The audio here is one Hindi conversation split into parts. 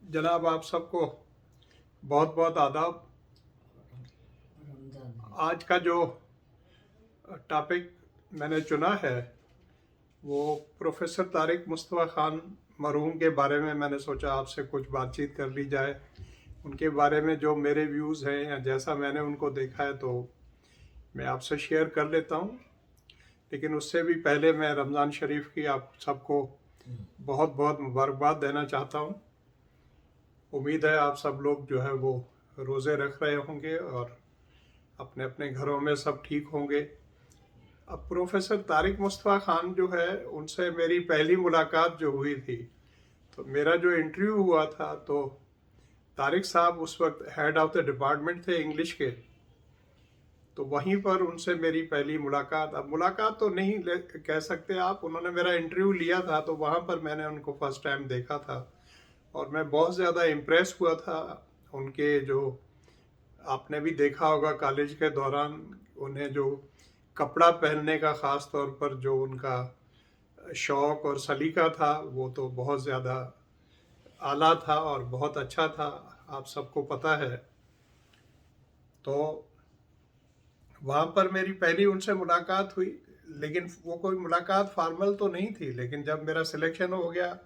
जनाब आप सबको बहुत बहुत आदाब। आज का जो टॉपिक मैंने चुना है वो प्रोफेसर तारिक मुस्तफ़ा खान मरहूम के बारे में मैंने सोचा आपसे कुछ बातचीत कर ली जाए। उनके बारे में जो मेरे व्यूज़ हैं या जैसा मैंने उनको देखा है तो मैं आपसे शेयर कर लेता हूँ। लेकिन उससे भी पहले मैं रमज़ान शरीफ की आप सबको बहुत बहुत मुबारकबाद देना चाहता हूँ। उम्मीद है आप सब लोग जो है वो रोज़े रख रहे होंगे और अपने अपने घरों में सब ठीक होंगे। अब प्रोफेसर तारिक मुस्तफ़ा खान जो है उनसे मेरी पहली मुलाकात जो हुई थी, तो मेरा जो इंटरव्यू हुआ था तो तारिक साहब उस वक्त हेड ऑफ द डिपार्टमेंट थे इंग्लिश के, तो वहीं पर उनसे मेरी पहली मुलाकात, अब मुलाकात तो नहीं कह सकते आप, उन्होंने मेरा इंटरव्यू लिया था तो वहाँ पर मैंने उनको फर्स्ट टाइम देखा था और मैं बहुत ज़्यादा इम्प्रेस हुआ था। उनके जो आपने भी देखा होगा कॉलेज के दौरान उन्हें जो कपड़ा पहनने का ख़ास तौर पर जो उनका शौक़ और सलीका था वो तो बहुत ज़्यादा आला था और बहुत अच्छा था, आप सबको पता है। तो वहाँ पर मेरी पहली उनसे मुलाकात हुई, लेकिन वो कोई मुलाकात फॉर्मल तो नहीं थी। लेकिन जब मेरा सिलेक्शन हो गया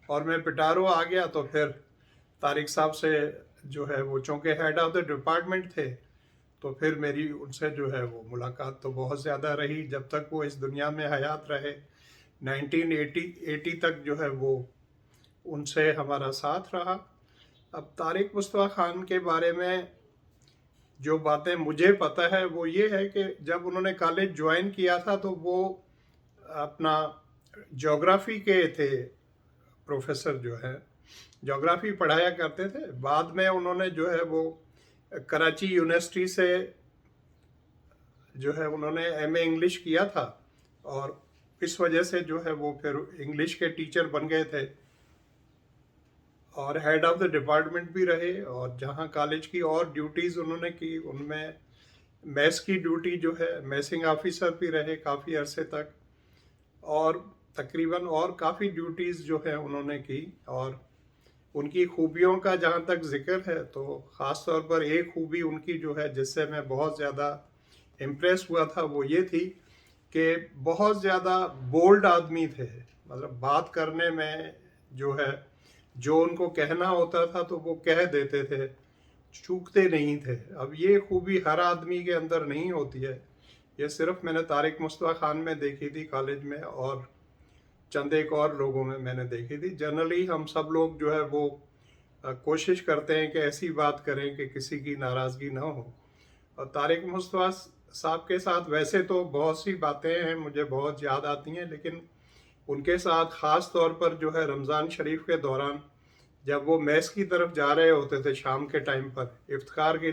और मैं पिटारो आ गया तो फिर तारिक साहब से जो है वो चूँकि हेड ऑफ द डिपार्टमेंट थे तो फिर मेरी उनसे जो है वो मुलाकात तो बहुत ज़्यादा रही जब तक वो इस दुनिया में हयात रहे। 1980 तक जो है वो उनसे हमारा साथ रहा। अब तारिक मुस्तफ़ा खान के बारे में जो बातें मुझे पता है वो ये है कि जब उन्होंने कॉलेज ज्वाइन किया था तो वो अपना ज्योग्राफी के थे, प्रोफेसर जो है ज्योग्राफी पढ़ाया करते थे। बाद में उन्होंने जो है वो कराची यूनिवर्सिटी से जो है उन्होंने एमए इंग्लिश किया था और इस वजह से जो है वो फिर इंग्लिश के टीचर बन गए थे और हेड ऑफ द डिपार्टमेंट भी रहे। और जहाँ कॉलेज की और ड्यूटीज़ उन्होंने की उनमें मैस की ड्यूटी जो है मैसिंग ऑफिसर भी रहे काफ़ी अरसे तक, और तकरीबन और काफ़ी ड्यूटीज़ जो है उन्होंने की। और उनकी खूबियों का जहाँ तक जिक्र है तो ख़ास तौर पर एक खूबी उनकी जो है जिससे मैं बहुत ज़्यादा इम्प्रेस हुआ था वो ये थी कि बहुत ज़्यादा बोल्ड आदमी थे। मतलब बात करने में जो है जो उनको कहना होता था तो वो कह देते थे, चूकते नहीं थे। अब ये खूबी हर आदमी के अंदर नहीं होती है, ये सिर्फ मैंने तारिक मुस्तफ़ा खान में देखी थी कॉलेज में और चंद एक और लोगों में मैंने देखी थी। जनरली हम सब लोग जो है वो कोशिश करते हैं कि ऐसी बात करें कि किसी की नाराज़गी ना हो। और तारिक मुस्तफ़ा साहब के साथ वैसे तो बहुत सी बातें हैं मुझे बहुत याद आती हैं, लेकिन उनके साथ ख़ास तौर पर जो है रमज़ान शरीफ के दौरान जब वो मैस की तरफ जा रहे होते थे शाम के टाइम पर इफ्तार के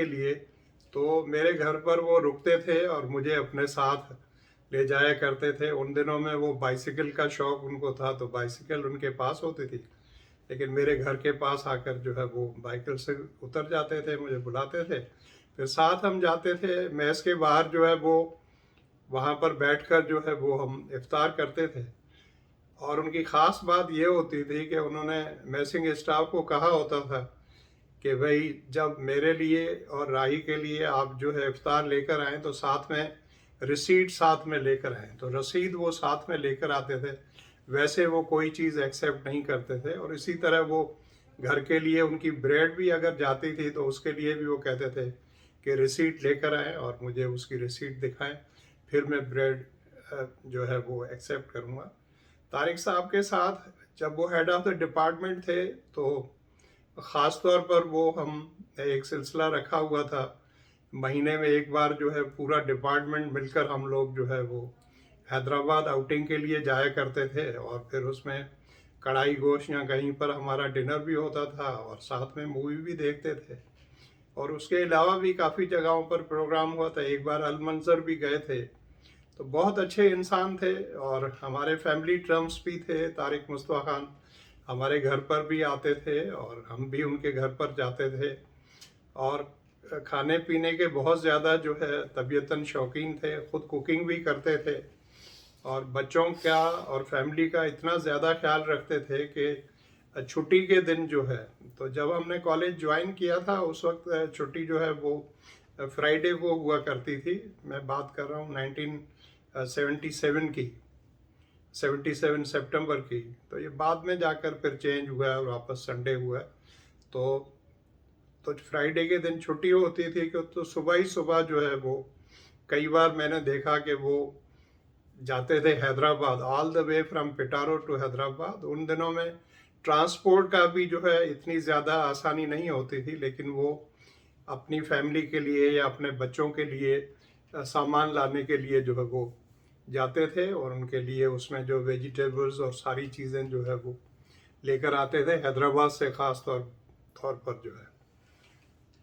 लिए, तो मेरे घर पर वो रुकते थे और मुझे अपने साथ ले जाया करते थे। उन दिनों में वो बाइसिकल का शौक़ उनको था तो बाइसिकल उनके पास होती थी, लेकिन मेरे घर के पास आकर जो है वो बाइसिकल से उतर जाते थे, मुझे बुलाते थे, फिर साथ हम जाते थे। मैस के बाहर जो है वो वहाँ पर बैठकर जो है वो हम इफ्तार करते थे। और उनकी ख़ास बात ये होती थी कि उन्होंने मैसिंग स्टाफ को कहा होता था कि भाई जब मेरे लिए और राही के लिए आप जो है इफ्तार लेकर आएँ तो साथ में रिसीट साथ में लेकर आएँ। तो रसीद वो साथ में लेकर आते थे, वैसे वो कोई चीज़ एक्सेप्ट नहीं करते थे। और इसी तरह वो घर के लिए उनकी ब्रेड भी अगर जाती थी तो उसके लिए भी वो कहते थे कि रिसीट लेकर आएँ और मुझे उसकी रिसीट दिखाएं, फिर मैं ब्रेड जो है वो एक्सेप्ट करूँगा। तारिक साहब के साथ जब वो हेड ऑफ द डिपार्टमेंट थे तो ख़ास तौर पर वो हम एक सिलसिला रखा हुआ था, महीने में एक बार जो है पूरा डिपार्टमेंट मिलकर हम लोग जो है वो हैदराबाद आउटिंग के लिए जाया करते थे और फिर उसमें कढ़ाई गोश्त या कहीं पर हमारा डिनर भी होता था और साथ में मूवी भी देखते थे। और उसके अलावा भी काफ़ी जगहों पर प्रोग्राम हुआ था, एक बार अलमंजर भी गए थे। तो बहुत अच्छे इंसान थे और हमारे फैमिली टर्म्स भी थे। तारिक मुस्तफ़ा खान हमारे घर पर भी आते थे और हम भी उनके घर पर जाते थे और खाने पीने के बहुत ज़्यादा जो है तबीयतन शौकीन थे, ख़ुद कुकिंग भी करते थे और बच्चों का और फैमिली का इतना ज़्यादा ख्याल रखते थे कि छुट्टी के दिन जो है, तो जब हमने कॉलेज ज्वाइन किया था उस वक्त छुट्टी जो है वो फ्राइडे को हुआ करती थी। मैं बात कर रहा हूँ 1977 की, 77 सितंबर की। तो ये बाद में जाकर फिर चेंज हुआ और वापस संडे हुआ। तो फ्राइडे के दिन छुट्टी होती थी कि तो सुबह ही सुबह जो है वो कई बार मैंने देखा कि वो जाते थे Hyderabad, all the way from पिटारो टू हैदराबाद। उन दिनों में ट्रांसपोर्ट का भी जो है इतनी ज़्यादा आसानी नहीं होती थी, लेकिन वो अपनी फैमिली के लिए या अपने बच्चों के लिए सामान लाने के लिए जो है वो जाते थे, और उनके लिए उसमें जो वेजिटेबल्स और सारी चीज़ें जो है वो लेकर आते थे हैदराबाद से, ख़ास तौर पर जो है।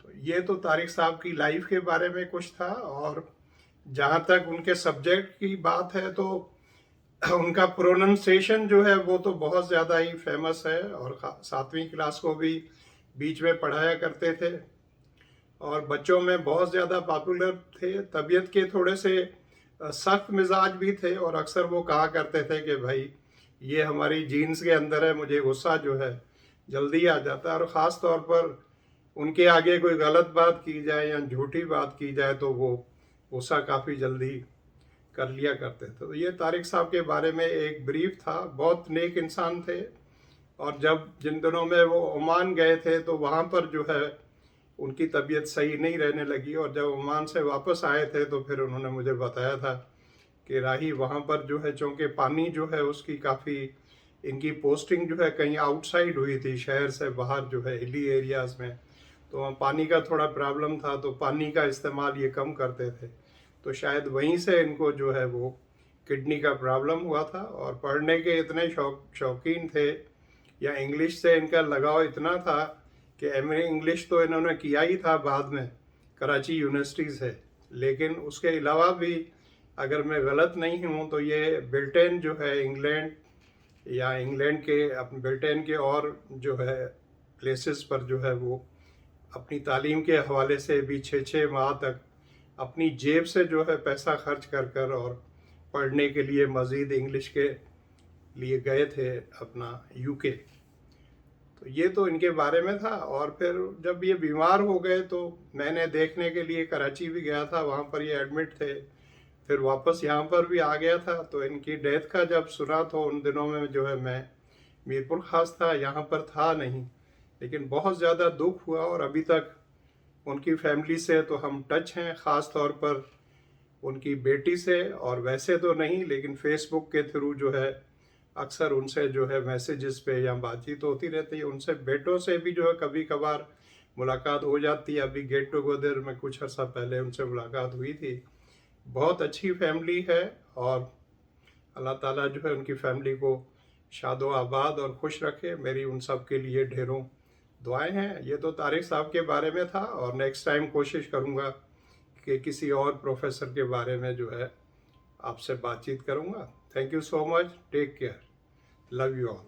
तो ये तो तारिक साहब की लाइफ के बारे में कुछ था। और जहाँ तक उनके सब्जेक्ट की बात है तो उनका प्रोनाउंसिएशन जो है वो तो बहुत ज़्यादा ही फेमस है, और 7वीं क्लास को भी बीच में पढ़ाया करते थे और बच्चों में बहुत ज़्यादा पॉपुलर थे। तबीयत के थोड़े से सख्त मिजाज भी थे, और अक्सर वो कहा करते थे कि भाई ये हमारी जीन्स के अंदर है, मुझे गुस्सा जो है जल्दी आ जाता है, और ख़ास तौर पर उनके आगे कोई गलत बात की जाए या झूठी बात की जाए तो वो गुस्सा काफ़ी जल्दी कर लिया करते थे। तो ये तारिक साहब के बारे में एक ब्रीफ था। बहुत नेक इंसान थे, और जब जिन दिनों में वो ओमान गए थे तो वहाँ पर जो है उनकी तबीयत सही नहीं रहने लगी, और जब ओमान से वापस आए थे तो फिर उन्होंने मुझे बताया था कि राही वहाँ पर जो है, चूँकि पानी जो है उसकी काफ़ी, इनकी पोस्टिंग जो है कहीं आउटसाइड हुई थी, शहर से बाहर जो है हिली एरियाज़ में, तो वहाँ पानी का थोड़ा प्रॉब्लम था, तो पानी का इस्तेमाल ये कम करते थे। तो शायद वहीं से इनको जो है वो किडनी का प्रॉब्लम हुआ था। और पढ़ने के इतने शौकीन थे, या इंग्लिश से इनका लगाव इतना था कि एमए इंग्लिश तो इन्होंने किया ही था बाद में कराची यूनिवर्सिटी से, लेकिन उसके अलावा भी अगर मैं गलत नहीं हूँ तो ये ब्रिटेन जो है, इंग्लैंड या इंग्लैंड के अपने ब्रिटेन के और जो है प्लेसेस पर जो है वो अपनी तालीम के हवाले से भी 6-6 माह तक अपनी जेब से जो है पैसा खर्च कर और पढ़ने के लिए मज़ीद इंग्लिश के लिए गए थे अपना यूके। तो ये तो इनके बारे में था। और फिर जब ये बीमार हो गए तो मैंने देखने के लिए कराची भी गया था, वहाँ पर ये एडमिट थे, फिर वापस यहाँ पर भी आ गया था। तो इनकी डेथ का जब सुना तो उन दिनों में जो है मैं मीरपुर खास था, यहाँ पर था नहीं, लेकिन बहुत ज़्यादा दुख हुआ। और अभी तक उनकी फैमिली से तो हम टच हैं, ख़ास तौर पर उनकी बेटी से, और वैसे तो नहीं लेकिन फेसबुक के थ्रू जो है अक्सर उनसे जो है मैसेजेस पे या बातचीत होती रहती है। उनसे बेटों से भी जो है कभी कभार मुलाकात हो जाती है। अभी गेट टुगेदर में कुछ अर्सा पहले उनसे मुलाकात हुई थी। बहुत अच्छी फैमिली है, और अल्लाह ताला जो है उनकी फैमिली को शादो आबाद और खुश रखे। मेरी उन सब के लिए ढेरों दुआएं हैं। ये तो तारिक साहब के बारे में था, और नेक्स्ट टाइम कोशिश करूँगा कि किसी और प्रोफेसर के बारे में जो है आपसे बातचीत करूँगा। Thank you so much, take care, love you all.